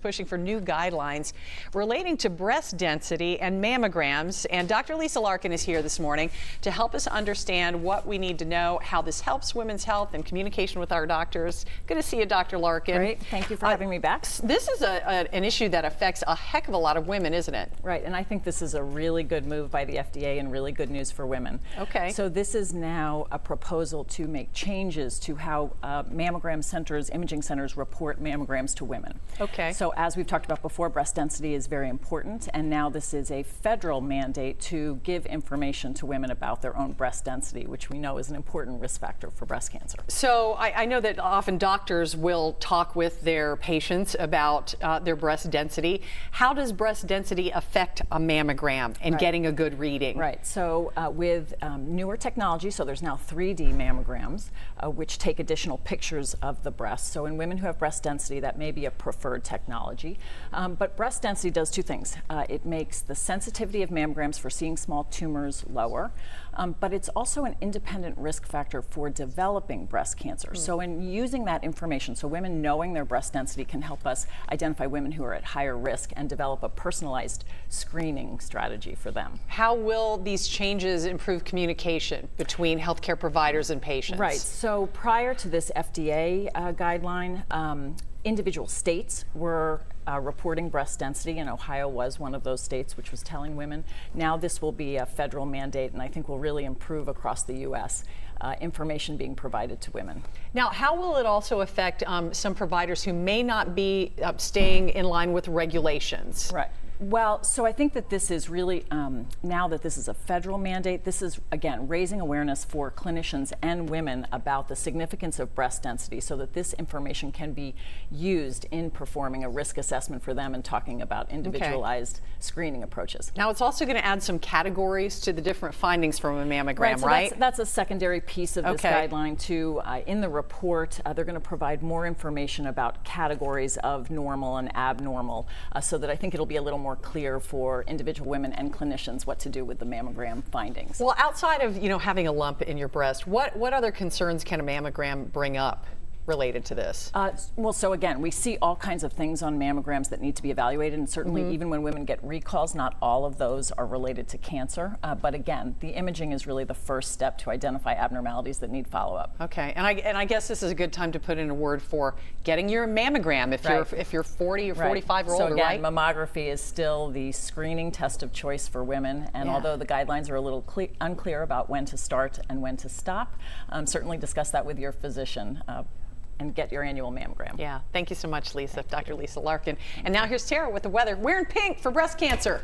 pushing for new guidelines relating to breast density and mammograms. And Dr. Lisa Larkin is here this morning to help us understand what we need to know, how this helps women's health and communication with our doctors. Good to see you, Dr. Larkin. Great. Thank you for having me back. This is an issue that affects a heck of a lot of women, isn't it? Right, and I think this is a really good move by the FDA and really good news for women. Okay. So this is now a proposal to make changes to how mammogram centers, imaging centers report mammograms to women. Okay. So as we've talked about before, breast density is very important, and now this is a federal mandate to give information to women about their own breast density, which we know is an important risk factor for breast cancer. So I know that often doctors will talk with their patients about their breast density. How does breast density affect a mammogram and getting a good reading? Right, so with newer technology, so there's now 3D mammograms, which take additional pictures of the breast. So in women who have breast density, that may be a preferred technology. But breast density does two things. It makes the sensitivity of mammograms for seeing small tumors lower, but it's also an independent risk factor for developing breast cancer. So in using that information, so women knowing their breast density can help us identify women who are at higher risk and develop a personalized screening strategy for them. How will these changes improve communication between healthcare providers and patients? Right, so prior to this FDA guideline, individual states were reporting breast density, and Ohio was one of those states which was telling women. Now this will be a federal mandate, and I think will really improve across the U.S. Information being provided to women. Now, how will it also affect some providers who may not be staying in line with regulations? Right. Well, so I think that this is really, now that this is a federal mandate, this is, again, raising awareness for clinicians and women about the significance of breast density so that this information can be used in performing a risk assessment for them and talking about individualized screening approaches. Now, it's also going to add some categories to the different findings from a mammogram, right? So that's a secondary piece of this Okay. guideline too. In the report, they're going to provide more information about categories of normal and abnormal so that I think it'll be a little more clear for individual women and clinicians what to do with the mammogram findings. Well, outside of having a lump in your breast, what other concerns can a mammogram bring up related to this? Well, so again, we see all kinds of things on mammograms that need to be evaluated, and certainly even when women get recalls, not all of those are related to cancer. But again, the imaging is really the first step to identify abnormalities that need follow-up. Okay, and I guess this is a good time to put in a word for getting your mammogram if you're 40 or 45 or older, so again, right? mammography is still the screening test of choice for women, and although the guidelines are a little unclear about when to start and when to stop, certainly discuss that with your physician. And get your annual mammogram. Yeah, thank you so much, Lisa. Dr. Lisa Larkin. And now here's Tara with the weather. Wearing pink for breast cancer.